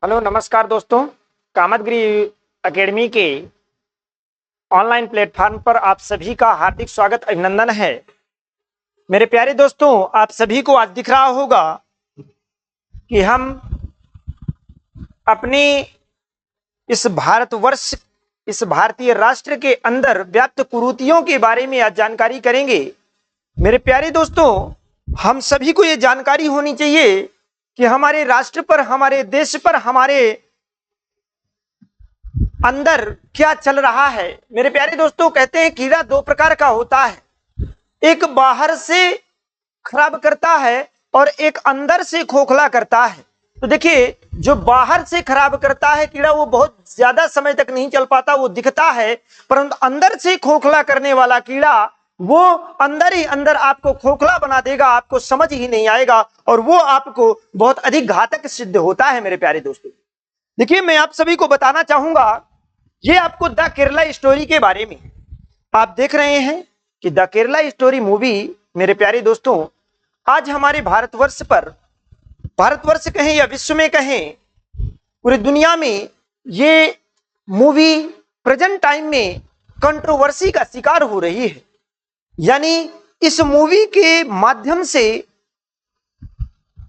Hello नमस्कार दोस्तों। Kamadgiri academy के ऑनलाइन प्लेटफॉर्म पर आप सभी का हार्दिक स्वागत अभिनंदन है। मेरे प्यारे दोस्तों, आप सभी को आज दिख रहा होगा कि हम अपने इस भारतवर्ष, इस भारतीय राष्ट्र के अंदर व्याप्त कुरीतियों के बारे में आज जानकारी करेंगे। मेरे प्यारे दोस्तों, हम सभी को यह जानकारी होनी चाहिए कि हमारे राष्ट्र पर, हमारे देश पर, हमारे अंदर क्या चल रहा है। मेरे प्यारे दोस्तों, कहते हैं कीड़ा दो प्रकार का होता है, एक बाहर से खराब करता है और एक अंदर से खोखला करता है। तो देखिए, जो बाहर से खराब करता है कीड़ा, वो बहुत ज्यादा समय तक नहीं चल पाता, वो दिखता है, परंतु अंदर से खोखला करने वाला कीड़ा वो अंदर ही अंदर आपको खोखला बना देगा, आपको समझ ही नहीं आएगा और वो आपको बहुत अधिक घातक सिद्ध होता है। मेरे प्यारे दोस्तों, देखिए, मैं आप सभी को बताना चाहूंगा, ये आपको द केरला स्टोरी के बारे में आप देख रहे हैं कि द केरला स्टोरी मूवी, मेरे प्यारे दोस्तों, आज हमारे भारतवर्ष पर, भारतवर्ष कहें या विश्व में कहें, पूरी दुनिया में ये मूवी प्रेजेंट टाइम में कंट्रोवर्सी का शिकार हो रही है। यानी इस मूवी के माध्यम से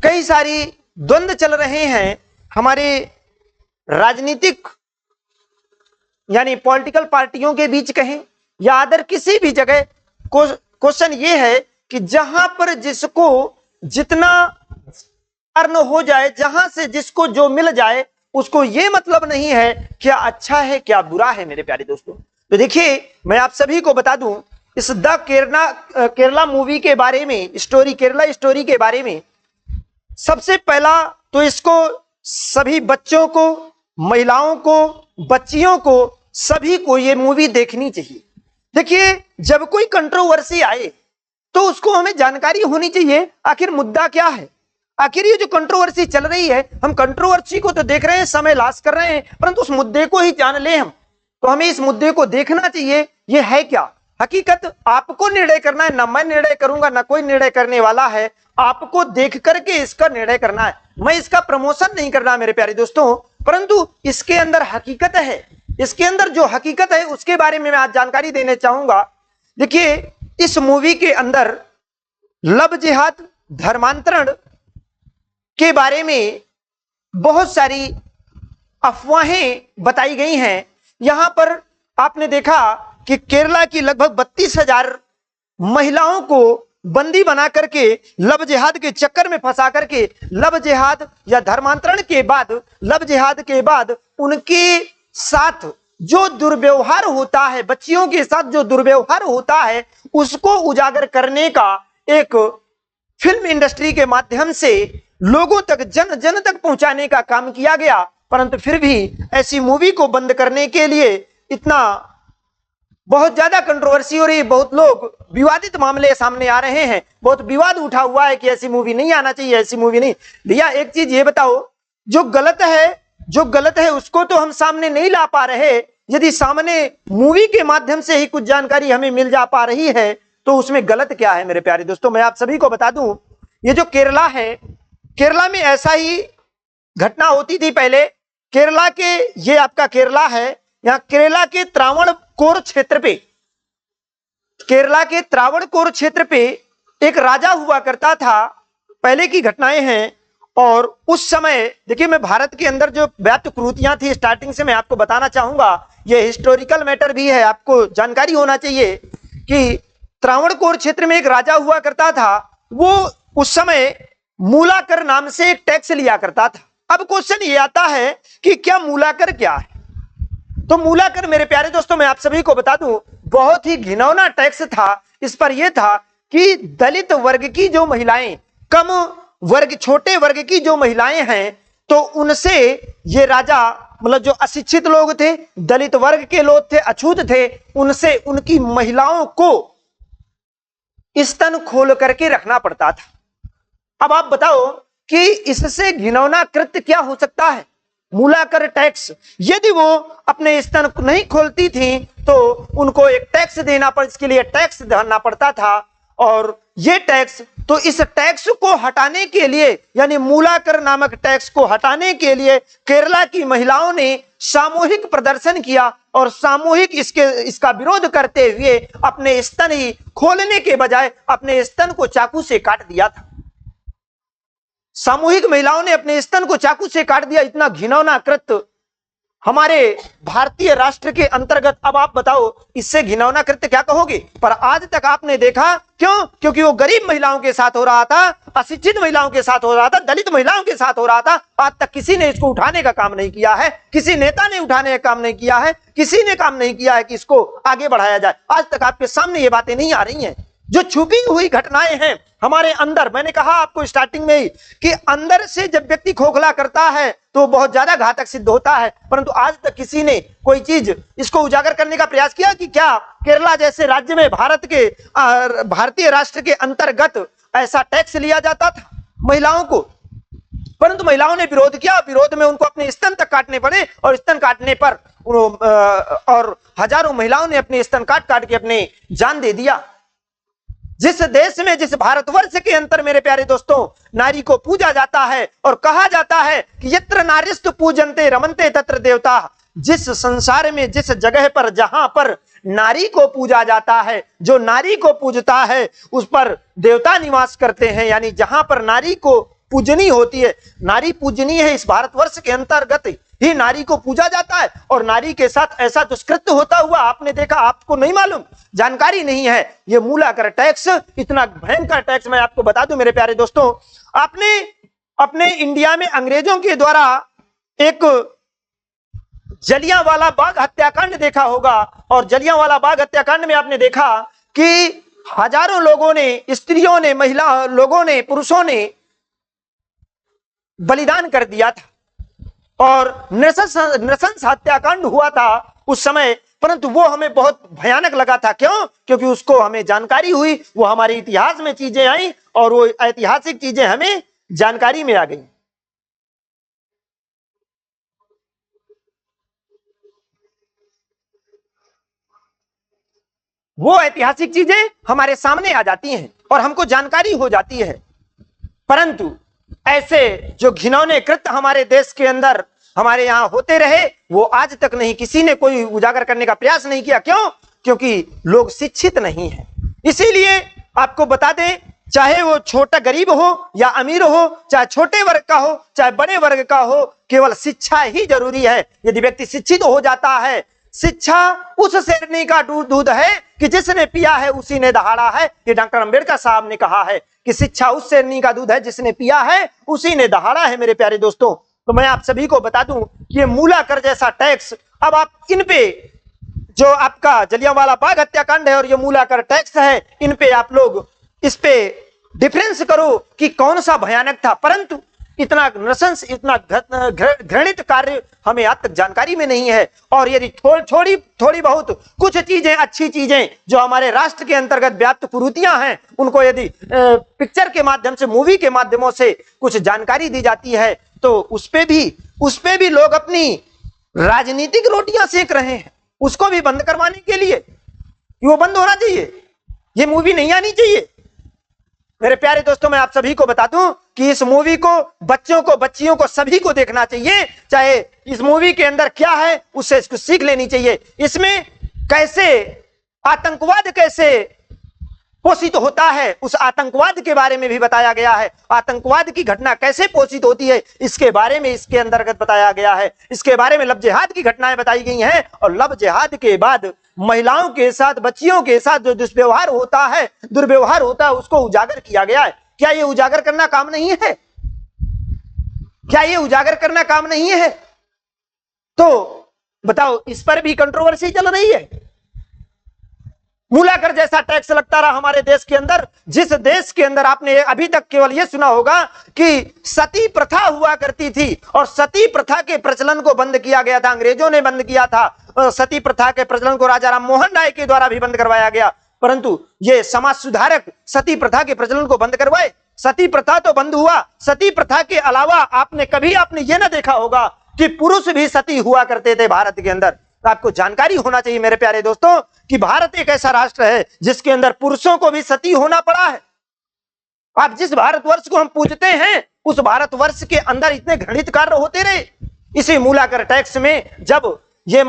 कई सारी द्वंद्व चल रहे हैं हमारे राजनीतिक यानी पॉलिटिकल पार्टियों के बीच कहें या अदर किसी भी जगह। क्वेश्चन ये है कि जहां पर जिसको जितना अर्न हो जाए, जहां से जिसको जो मिल जाए, उसको ये मतलब नहीं है क्या अच्छा है क्या बुरा है। मेरे प्यारे दोस्तों, तो देखिए, मैं आप सभी को बता दूं, इस द केरला मूवी के बारे में, केरला स्टोरी के बारे में, सबसे पहला तो इसको सभी बच्चों को, महिलाओं को, बच्चियों को, सभी को ये मूवी देखनी चाहिए। देखिए, जब कोई कंट्रोवर्सी आए तो उसको हमें जानकारी होनी चाहिए, आखिर मुद्दा क्या है, आखिर ये जो कंट्रोवर्सी चल रही है, हम कंट्रोवर्सी को तो देख रहे हैं, समय लॉस कर रहे हैं, परंतु उस मुद्दे को ही जान ले हम, तो हमें इस मुद्दे को देखना चाहिए, ये है क्या। हकीकत आपको निर्णय करना है, ना मैं निर्णय करूंगा, ना कोई निर्णय करने वाला है, आपको देख करके इसका निर्णय करना है। मैं इसका प्रमोशन नहीं कर रहा मेरे प्यारे दोस्तों, परंतु इसके अंदर हकीकत है, इसके अंदर जो हकीकत है उसके बारे में मैं आज जानकारी देना चाहूंगा। देखिए, इस मूवी के अंदर लव जिहाद, धर्मांतरण के बारे में बहुत सारी अफवाहें बताई गई हैं। यहां पर आपने देखा कि केरला की लगभग 32,000 महिलाओं को बंदी बना करके, लव जिहाद के चक्कर में फंसा करके, लव जिहाद या धर्मांतरण के बाद, लव जिहाद के बाद उनके साथ जो दुर्व्यवहार होता है, बच्चियों के साथ जो दुर्व्यवहार होता है, उसको उजागर करने का एक फिल्म इंडस्ट्री के माध्यम से लोगों तक, जन जन तक पहुंचाने का काम किया गया। परंतु फिर भी ऐसी मूवी को बंद करने के लिए इतना बहुत ज्यादा कंट्रोवर्सी हो रही है, बहुत लोग विवादित मामले सामने आ रहे हैं, बहुत विवाद उठा हुआ है कि ऐसी मूवी नहीं आना चाहिए, ऐसी मूवी नहीं। भैया, एक चीज ये बताओ, जो गलत है उसको तो हम सामने नहीं ला पा रहे। यदि सामने मूवी के माध्यम से ही कुछ जानकारी हमें मिल जा पा रही है तो उसमें गलत क्या है। मेरे प्यारे दोस्तों, मैं आप सभी को बता दूं, ये जो केरला है, केरला में ऐसा ही घटना होती थी पहले। केरला के, ये आपका केरला है, यहां केरला के त्रावणकोर क्षेत्र पे, केरला के त्रावणकोर क्षेत्र पे एक राजा हुआ करता था, पहले की घटनाएं हैं। और उस समय देखिए, मैं भारत के अंदर जो व्याप्त कुरीतियां थी, स्टार्टिंग से मैं आपको बताना चाहूंगा, ये हिस्टोरिकल मैटर भी है, आपको जानकारी होना चाहिए कि त्रावणकोर क्षेत्र में एक राजा हुआ करता था। वो उस समय मूलाकर नाम से एक टैक्स लिया करता था। अब क्वेश्चन ये आता है कि क्या मूलाकर क्या है। तो मूलाकर, मेरे प्यारे दोस्तों, मैं आप सभी को बता दूं, बहुत ही घिनौना टैक्स था। इस पर यह था कि दलित वर्ग की जो महिलाएं, कम वर्ग, छोटे वर्ग की जो महिलाएं हैं, तो उनसे ये राजा, मतलब जो अशिक्षित लोग थे, दलित वर्ग के लोग थे, अछूत थे, उनसे उनकी महिलाओं को स्तन खोल करके रखना पड़ता था। अब आप बताओ कि इससे घिनौना कृत्य क्या हो सकता है। मूलाकर टैक्स, यदि वो अपने स्तन नहीं खोलती थी तो उनको एक टैक्स देना पड़, इसके लिए टैक्स भरना पड़ता था। और ये टैक्स, तो इस टैक्स को हटाने के लिए यानी मूलाकर नामक टैक्स को हटाने के लिए केरला की महिलाओं ने सामूहिक प्रदर्शन किया और सामूहिक इसका विरोध करते हुए अपने स्तन ही खोलने के बजाय अपने स्तन को चाकू से काट दिया था। सामूहिक महिलाओं ने अपने स्तन को चाकू से काट दिया। इतना घिनौना कृत्य हमारे भारतीय राष्ट्र के अंतर्गत। अब आप बताओ इससे घिनौना कृत्य क्या कहोगे? पर आज तक आपने देखा, क्यों? क्योंकि वो गरीब महिलाओं के साथ हो रहा था, अशिक्षित महिलाओं के साथ हो रहा था, दलित महिलाओं के साथ हो रहा था। आज तक किसी ने इसको उठाने का काम नहीं किया है, किसी नेता ने उठाने का काम नहीं किया है, किसी ने काम नहीं किया है कि इसको आगे बढ़ाया जाए। आज तक आपके सामने ये बातें नहीं आ रही हैं। जो छुपी हुई घटनाएं हैं हमारे अंदर, मैंने कहा आपको स्टार्टिंग में ही कि अंदर से जब व्यक्ति खोखला करता है तो बहुत ज्यादा घातक सिद्ध होता है। परंतु आज तक किसी ने कोई चीज इसको उजागर करने का प्रयास किया कि क्या केरला जैसे राज्य में भारतीय राष्ट्र के अंतर्गत ऐसा टैक्स लिया जाता था महिलाओं को? परंतु महिलाओं ने विरोध किया। विरोध में उनको अपने स्तन तक काटने पड़े और स्तन काटने पर और हजारों महिलाओं ने अपने स्तन काट काट के अपने जान दे दिया। जिस देश में, जिस भारतवर्ष के अंदर मेरे प्यारे दोस्तों नारी को पूजा जाता है और कहा जाता है कि यत्र नारीस्तु पूजन्ते रमन्ते तत्र देवता, जिस संसार में, जिस जगह पर, जहां पर नारी को पूजा जाता है, जो नारी को पूजता है उस पर देवता निवास करते हैं। यानी जहां पर नारी को पूजनी होती है, नारी पूजनीय है, इस भारतवर्ष के अंतर्गत ही नारी को पूजा जाता है। और नारी के साथ ऐसा दुष्कृत्य होता हुआ आपने देखा, आपको नहीं मालूम, जानकारी नहीं है। ये मूलाकर टैक्स, इतना भयंकर टैक्स, मैं आपको बता दूं मेरे प्यारे दोस्तों, आपने अपने इंडिया में अंग्रेजों के द्वारा एक जलियांवाला बाग हत्याकांड देखा होगा। और जलियांवाला बाग हत्याकांड में आपने देखा कि हजारों लोगों ने, स्त्रियों ने, महिला लोगों ने, पुरुषों ने बलिदान कर दिया था और नृशंस हत्याकांड हुआ था उस समय। परंतु वो हमें बहुत भयानक लगा था। क्यों? क्योंकि उसको हमें जानकारी हुई, वो हमारे इतिहास में चीजें आई और वो ऐतिहासिक चीजें हमें जानकारी में आ गई। वो ऐतिहासिक चीजें हमारे सामने आ जाती हैं और हमको जानकारी हो जाती है। परंतु ऐसे जो घिनौने कृत्य हमारे देश के अंदर, हमारे यहां होते रहे, वो आज तक नहीं, किसी ने कोई उजागर करने का प्रयास नहीं किया। क्यों? क्योंकि लोग शिक्षित नहीं हैं। इसीलिए आपको बता दें, चाहे वो छोटा गरीब हो या अमीर हो, चाहे छोटे वर्ग का हो चाहे बड़े वर्ग का हो, केवल शिक्षा ही जरूरी है। यदि व्यक्ति शिक्षित हो जाता है, शिक्षा उस शेरनी का दूध है कि जिसने पिया है उसी ने दहाड़ा है। ये डॉक्टर अंबेडकर साहब ने कहा है कि शिक्षा उस शेरनी का दूध है जिसने पिया है उसी ने दहाड़ा है। मेरे प्यारे दोस्तों, तो मैं आप सभी को बता दूं कि ये मूलाकर जैसा टैक्स, अब आप इन पे जो आपका जलियांवाला बाग हत्याकांड है और ये मूलाकर टैक्स है, इन पे आप लोग इस पे डिफरेंस करो कि कौन सा भयानक था। परंतु इतना नृशंस, इतना घृणित कार्य हमें आज तक जानकारी में नहीं है। और यदि थोड़ी बहुत कुछ चीजें, अच्छी चीजें जो हमारे राष्ट्र के अंतर्गत व्याप्त कुरीतियां हैं, उनको यदि पिक्चर के माध्यम से, मूवी के माध्यमों से कुछ जानकारी दी जाती है, तो उस पे भी लोग अपनी राजनीतिक रोटियां सेक रहे हैं। उसको भी बंद करवाने के लिए वो बंद होना चाहिए, ये मूवी नहीं आनी चाहिए। मेरे प्यारे दोस्तों, मैं आप सभी को बता दूं कि इस मूवी को बच्चों को, बच्चियों को, सभी को देखना चाहिए। चाहे इस मूवी के अंदर क्या है उससे इसको सीख लेनी चाहिए। इसमें कैसे आतंकवाद कैसे पोषित होता है, उस आतंकवाद के बारे में भी बताया गया है। आतंकवाद की घटना कैसे पोषित होती है इसके बारे में इसके अंतर्गत बताया गया है। इसके बारे में लव जिहाद की घटनाएं बताई गई हैं और लव जिहाद के बाद महिलाओं के साथ, बच्चियों के साथ जो दुष्व्यवहार होता है, दुर्व्यवहार होता है, उसको उजागर किया गया है। क्या ये उजागर करना काम नहीं है? क्या ये उजागर करना काम नहीं है? तो बताओ, इस पर भी कंट्रोवर्सी चल रही है। मूलाकर जैसा टैक्स लगता रहा हमारे देश के अंदर, जिस देश के अंदर आपने अभी तक केवल यह सुना होगा कि सती प्रथा हुआ करती थी और सती प्रथा के प्रचलन को बंद किया गया था, अंग्रेजों ने बंद किया था। सती प्रथा के प्रचलन को राजा राम मोहन राय के द्वारा भी बंद करवाया गया। परंतु ये समाज सुधारक सती प्रथा के प्रचलन को बंद करवाए। सती प्रथा तो बंद हुआ, सती प्रथा के अलावा आपने ये ना देखा होगा कि पुरुष भी सती हुआ करते थे भारत के अंदर। आपको जानकारी होना चाहिए मेरे प्यारे दोस्तों कि भारत एक ऐसा राष्ट्र है जिसके अंदर पुरुषों को भी सती होना पड़ा है। आप जिस भारतवर्ष को हम पूजते हैं उस भारतवर्ष के अंदर इतने घृणित कार्य होते रहे। इसी मूलाकर टैक्स में जब ये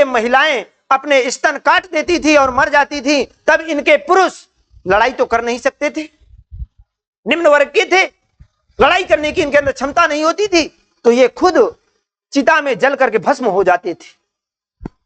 महिलाएं अपने स्तन काट देती थी और मर जाती थी, तब इनके पुरुष लड़ाई तो कर नहीं सकते थे, निम्न वर्ग के थे, लड़ाई करने की इनके अंदर क्षमता नहीं होती थी, तो ये खुद चिता में जल करके भस्म हो जाते थे।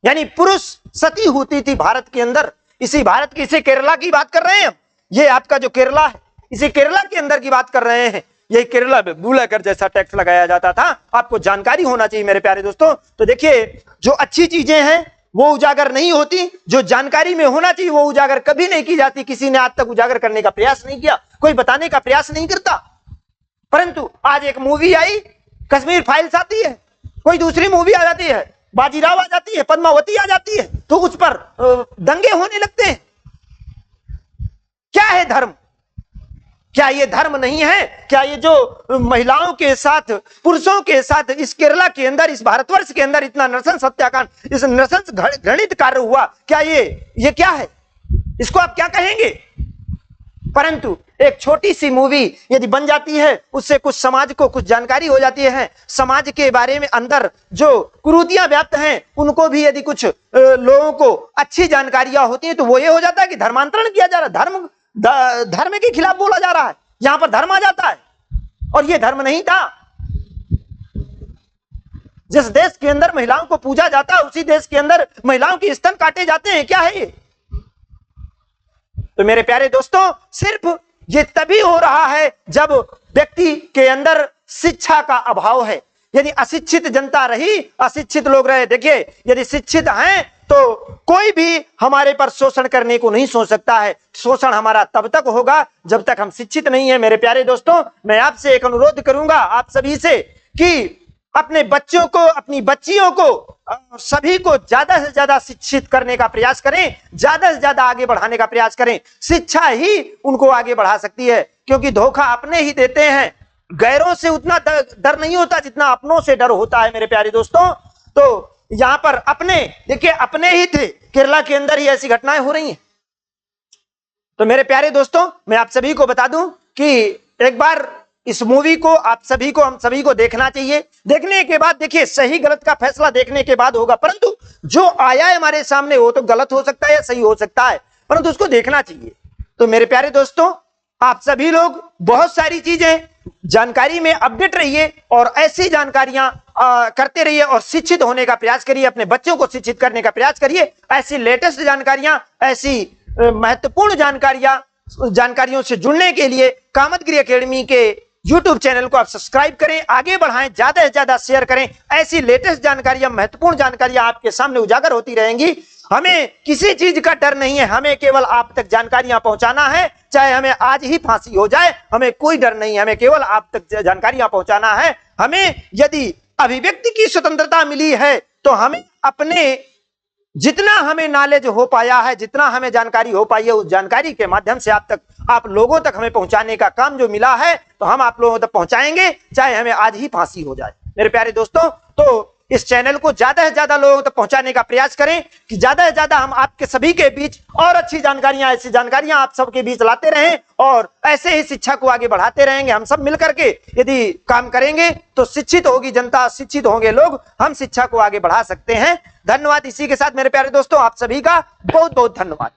यानी पुरुष सती होती थी भारत के अंदर। इसी भारत की, इसे केरला की बात कर रहे हैं हम। ये आपका जो केरला है, इसी केरला के अंदर की बात कर रहे हैं। ये केरला में बुलाकर जैसा टैक्स लगाया जाता था, आपको जानकारी होना चाहिए मेरे प्यारे दोस्तों। तो देखिए, जो अच्छी चीजें हैं वो उजागर नहीं होती, जो जानकारी में होना चाहिए वो उजागर कभी नहीं की जाती। किसी ने आज तक उजागर करने का प्रयास नहीं किया, कोई बताने का प्रयास नहीं करता। परंतु आज एक मूवी आई, कश्मीर फाइल्स आती है, कोई दूसरी मूवी आ जाती है, बाजीराव आ जाती है, पद्मावती आ जाती है, तो उस पर दंगे होने लगते हैं। क्या है धर्म? क्या ये धर्म नहीं है? क्या ये जो महिलाओं के साथ, पुरुषों के साथ इस केरला के अंदर, इस भारतवर्ष के अंदर इतना नृशंस हत्याकांड, इस नृशंस घृणित कार्य हुआ, क्या ये क्या है? इसको आप क्या कहेंगे? परंतु एक छोटी सी मूवी यदि बन जाती है, उससे कुछ समाज को कुछ जानकारी हो जाती है, समाज के बारे में अंदर जो कुरीतियां व्याप्त हैं उनको भी यदि कुछ लोगों को अच्छी जानकारियां होती हैं, तो वो ये हो जाता है कि धर्मांतरण किया जा रहा है, धर्म के खिलाफ बोला जा रहा है, यहां पर धर्म आ जाता है। और ये धर्म नहीं था। जिस देश के अंदर महिलाओं को पूजा जाता है, उसी देश के अंदर महिलाओं के स्तन काटे जाते हैं। क्या है ये? तो मेरे प्यारे दोस्तों, सिर्फ ये तभी हो रहा है जब व्यक्ति के अंदर शिक्षा का अभाव है। यदि अशिक्षित जनता रही, अशिक्षित लोग रहे, देखिए यदि शिक्षित हैं तो कोई भी हमारे पर शोषण करने को नहीं सोच सकता है। शोषण हमारा तब तक होगा जब तक हम शिक्षित नहीं है। मेरे प्यारे दोस्तों, मैं आपसे एक अनुरोध करूंगा आप सभी से कि अपने बच्चों को, अपनी बच्चियों को, सभी को ज्यादा से ज्यादा शिक्षित करने का प्रयास करें, ज्यादा से ज्यादा आगे बढ़ाने का प्रयास करें। शिक्षा ही उनको आगे बढ़ा सकती है, क्योंकि धोखा अपने ही देते हैं। गैरों से उतना डर नहीं होता जितना अपनों से डर होता है। मेरे प्यारे दोस्तों, तो यहां पर अपने, देखिए अपने ही थे, केरला के अंदर ही ऐसी घटनाएं हो रही हैं। तो मेरे प्यारे दोस्तों, मैं आप सभी को बता दूं कि एक बार इस मूवी को आप सभी को, हम सभी को देखना चाहिए। देखने के बाद देखिए, सही गलत का फैसला देखने के बाद होगा, परंतु जो आया है हमारे सामने वो तो गलत हो सकता है या सही हो सकता है, परंतु उसको देखना चाहिए। तो मेरे प्यारे दोस्तों, आप सभी लोग बहुत सारी चीजें जानकारी में अपडेट रहिए और ऐसी जानकारियां करते रहिए और शिक्षित होने का प्रयास करिए, अपने बच्चों को शिक्षित करने का प्रयास करिए। ऐसी लेटेस्ट जानकारियां, ऐसी महत्वपूर्ण जानकारियों से जुड़ने के लिए कामतगिरी एकेडमी के YouTube चैनल को आप सब्सक्राइब करें, आगे बढ़ाएं, ज्यादा से ज्यादा शेयर करें। ऐसी लेटेस्ट जानकारियां, महत्वपूर्ण जानकारियां आपके सामने उजागर होती रहेंगी। हमें किसी चीज का डर नहीं है, हमें केवल आप तक जानकारियां पहुंचाना है। चाहे हमें आज ही फांसी हो जाए, हमें कोई डर नहीं है, हमें केवल आप तक जानकारियां पहुंचाना है। हमें यदि अभिव्यक्ति की स्वतंत्रता मिली है तो हमें अपने, जितना हमें नॉलेज हो पाया है, जितना हमें जानकारी हो पाई है, उस जानकारी के माध्यम से आप लोगों तक हमें पहुंचाने का काम जो मिला है, तो हम आप लोगों तक पहुंचाएंगे, चाहे हमें आज ही फांसी हो जाए। मेरे प्यारे दोस्तों, तो इस चैनल को ज्यादा से ज्यादा लोगों तक पहुंचाने का प्रयास करें कि ज्यादा से ज्यादा हम आपके सभी के बीच और अच्छी जानकारियां, ऐसी जानकारियां आप सबके बीच लाते रहें और ऐसे ही शिक्षा को आगे बढ़ाते रहेंगे। हम सब मिलकर के यदि काम करेंगे तो शिक्षित होगी जनता, शिक्षित होंगे लोग, हम शिक्षा को आगे बढ़ा सकते हैं। धन्यवाद। इसी के साथ मेरे प्यारे दोस्तों, आप सभी का बहुत बहुत धन्यवाद।